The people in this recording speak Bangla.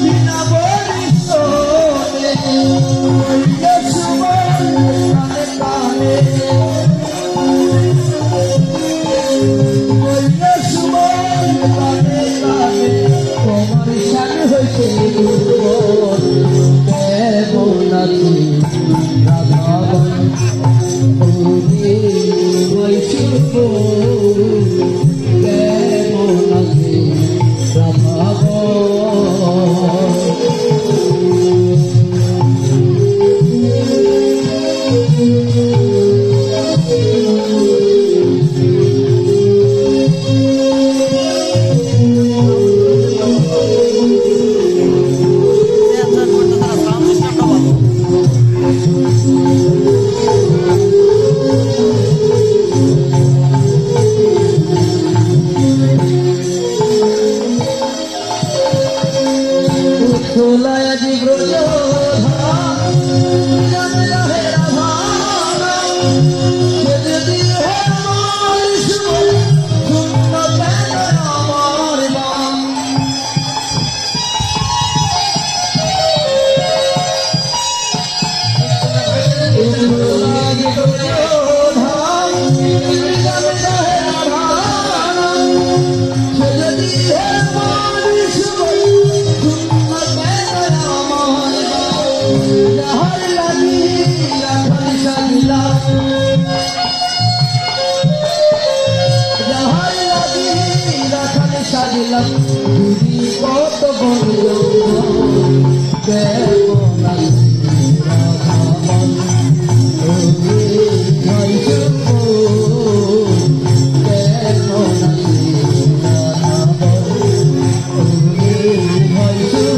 বিনা বরিশনে সুমন কানে কানে সুমন কানে কানে তোমার শান হইছে দুর্বল কেমন আছি রাধাবন ওরে হইছে কেমন আছি রাধাবন Tulaya di Brojodha, Jamila hai Radhana, Cheddi hai Marishwar, Sunna pehna amar baan. Tulaya di Brojodha, Jamila hai Radhana, Cheddi hai Marishwar. সাজিলাম দিদি কত বন্ধ কেমন আছি রাধাবন ওরে হইছে কেমন আছি রাধাবন ওরে হইছে